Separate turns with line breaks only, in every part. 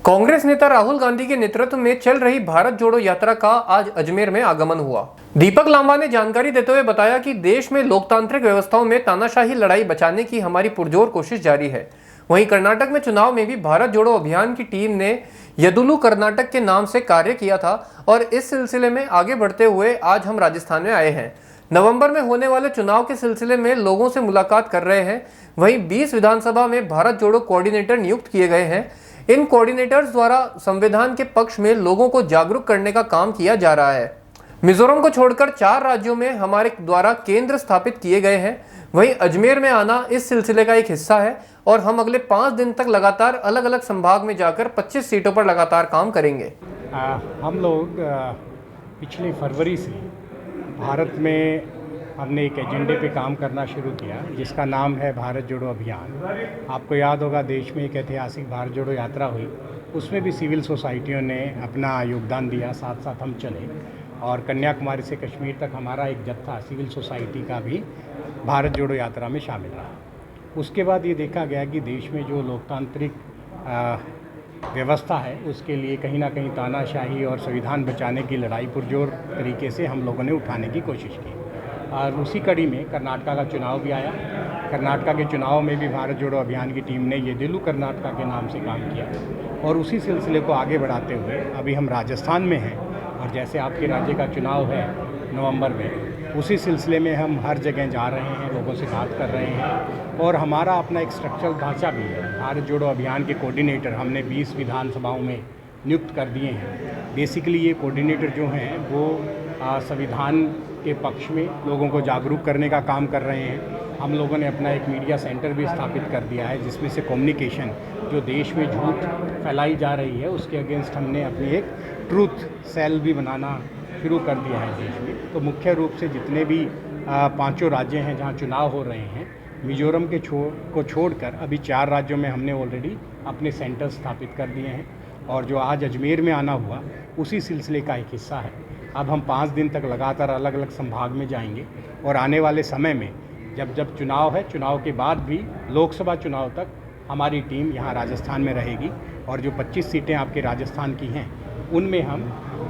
कांग्रेस नेता राहुल गांधी के नेतृत्व में चल रही भारत जोड़ो यात्रा का आज अजमेर में आगमन हुआ। दीपक लांबा ने जानकारी देते हुए बताया कि देश में लोकतांत्रिक व्यवस्थाओं में तानाशाही लड़ाई बचाने की हमारी पुरजोर कोशिश जारी है। वहीं कर्नाटक में चुनाव में भी भारत जोड़ो अभियान की टीम ने यदुलू कर्नाटक के नाम से कार्य किया था और इस सिलसिले में आगे बढ़ते हुए आज हम राजस्थान में आए हैं। नवंबर में होने वाले चुनाव के सिलसिले में लोगों से मुलाकात कर रहे हैं। वहीं 20 विधानसभा में भारत जोड़ो कोऑर्डिनेटर नियुक्त किए गए हैं। इन कोऑर्डिनेटर्स द्वारा संविधान के पक्ष में लोगों को जागरूक करने का काम किया जा रहा है। मिजोरम को छोड़कर 4 राज्यों में हमारे द्वारा केंद्र स्थापित किए गए हैं। वहीं अजमेर में आना इस सिलसिले का एक हिस्सा है और हम अगले 5 दिन तक लगातार अलग अलग संभाग में जाकर 25 सीटों पर लगातार काम करेंगे।
हम लोग पिछले फरवरी से भारत में हमने एक एजेंडे पे काम करना शुरू किया जिसका नाम है भारत जोड़ो अभियान। आपको याद होगा देश में एक ऐतिहासिक भारत जोड़ो यात्रा हुई, उसमें भी सिविल सोसाइटियों ने अपना योगदान दिया, साथ साथ हम चले और कन्याकुमारी से कश्मीर तक हमारा एक जत्था सिविल सोसाइटी का भी भारत जोड़ो यात्रा में शामिल रहा। उसके बाद ये देखा गया कि देश में जो लोकतांत्रिक व्यवस्था है उसके लिए कहीं ना कहीं तानाशाही और संविधान बचाने की लड़ाई पुरजोर तरीके से हम लोगों ने उठाने की कोशिश की और उसी कड़ी में कर्नाटक का चुनाव भी आया। कर्नाटक के चुनाव में भी भारत जोड़ो अभियान की टीम ने येदिलू कर्नाटक के नाम से काम किया और उसी सिलसिले को आगे बढ़ाते हुए अभी हम राजस्थान में हैं और जैसे आपके राज्य का चुनाव है नवंबर में, उसी सिलसिले में हम हर जगह जा रहे हैं, लोगों से बात कर रहे हैं और हमारा अपना एक स्ट्रक्चरल ढांचा भी है। भारत जोड़ो अभियान के कोऑर्डिनेटर हमने 20 विधानसभाओं में नियुक्त कर दिए हैं। बेसिकली ये कोऑर्डिनेटर जो हैं वो संविधान के पक्ष में लोगों को जागरूक करने का काम कर रहे हैं। हम लोगों ने अपना एक मीडिया सेंटर भी स्थापित कर दिया है जिसमें से कम्युनिकेशन जो देश में झूठ फैलाई जा रही है उसके अगेंस्ट हमने अपनी एक ट्रूथ सेल भी बनाना शुरू कर दिया है देश में। तो मुख्य रूप से जितने भी 5 राज्य हैं जहां चुनाव हो रहे हैं, मिजोरम के को छोड़कर अभी 4 राज्यों में हमने ऑलरेडी अपने सेंटर स्थापित कर दिए हैं और जो आज अजमेर में आना हुआ उसी सिलसिले का एक हिस्सा है। अब हम 5 दिन तक लगातार अलग अलग संभाग में जाएंगे और आने वाले समय में जब चुनाव है, चुनाव के बाद भी लोकसभा चुनाव तक हमारी टीम यहाँ राजस्थान में रहेगी और जो 25 सीटें आपके राजस्थान की हैं उनमें हम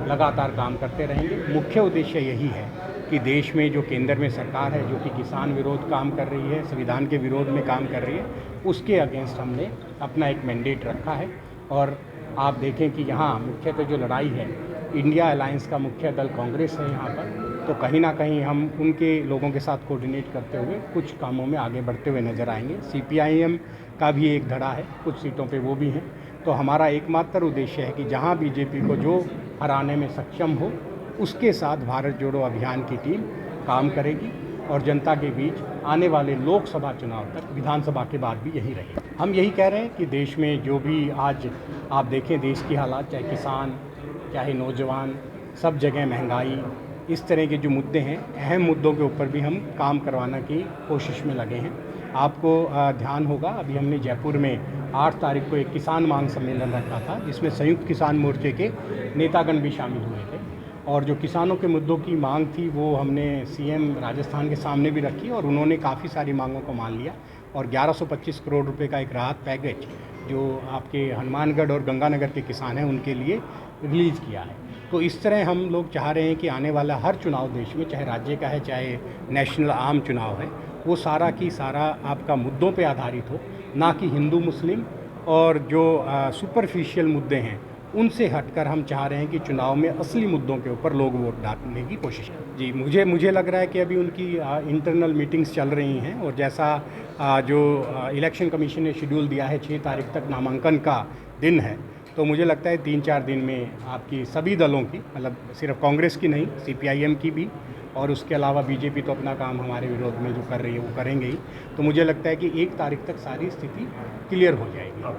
लगातार काम करते रहेंगे। मुख्य उद्देश्य यही है कि देश में जो केंद्र में सरकार है जो कि किसान विरोध काम कर रही है, संविधान के विरोध में काम कर रही है, उसके अगेंस्ट हमने अपना एक मैंडेट रखा है। और आप देखें कि यहाँ मुख्यतः जो लड़ाई है, इंडिया अलायंस का मुख्य दल कांग्रेस है यहाँ पर, तो कहीं ना कहीं हम उनके लोगों के साथ कोऑर्डिनेट करते हुए कुछ कामों में आगे बढ़ते हुए नज़र आएंगे। CPIM का भी एक धड़ा है, कुछ सीटों पे वो भी हैं। तो हमारा एकमात्र उद्देश्य है कि जहाँ BJP को जो हराने में सक्षम हो उसके साथ भारत जोड़ो अभियान की टीम काम करेगी और जनता के बीच आने वाले लोकसभा चुनाव तक, विधानसभा के बाद भी यही रहे। हम यही कह रहे हैं कि देश में जो भी आज आप देखें देश की हालात, चाहे किसान चाहे नौजवान, सब जगह महंगाई, इस तरह के जो मुद्दे हैं, अहम मुद्दों के ऊपर भी हम काम करवाने की कोशिश में लगे हैं। आपको ध्यान होगा अभी हमने जयपुर में 8 तारीख को एक किसान मांग सम्मेलन रखा था जिसमें संयुक्त किसान मोर्चे के नेतागण भी शामिल हुए थे और जो किसानों के मुद्दों की मांग थी वो हमने CM राजस्थान के सामने भी रखी और उन्होंने काफ़ी सारी मांगों को मान लिया और 1125 करोड़ रुपए का एक राहत पैकेज जो आपके हनुमानगढ़ और गंगानगर के किसान हैं उनके लिए रिलीज़ किया है। तो इस तरह हम लोग चाह रहे हैं कि आने वाला हर चुनाव देश में, चाहे राज्य का है चाहे नेशनल आम चुनाव है, वो सारा की सारा आपका मुद्दों पे आधारित हो, ना कि हिंदू मुस्लिम और जो सुपरफिशियल मुद्दे हैं उनसे हटकर हम चाह रहे हैं कि चुनाव में असली मुद्दों के ऊपर लोग वोट डालने की कोशिश करें। जी, मुझे लग रहा है कि अभी उनकी इंटरनल मीटिंग्स चल रही हैं और जैसा जो इलेक्शन कमीशन ने शेड्यूल दिया है 6 तारीख तक नामांकन का दिन है, तो मुझे लगता है 3-4 दिन में आपकी सभी दलों की, मतलब सिर्फ कांग्रेस की नहीं, CPIM की भी और उसके अलावा BJP तो अपना काम हमारे विरोध में जो कर रही है वो करेंगे ही। तो मुझे लगता है कि 1 तारीख तक सारी स्थिति क्लियर हो जाएगी।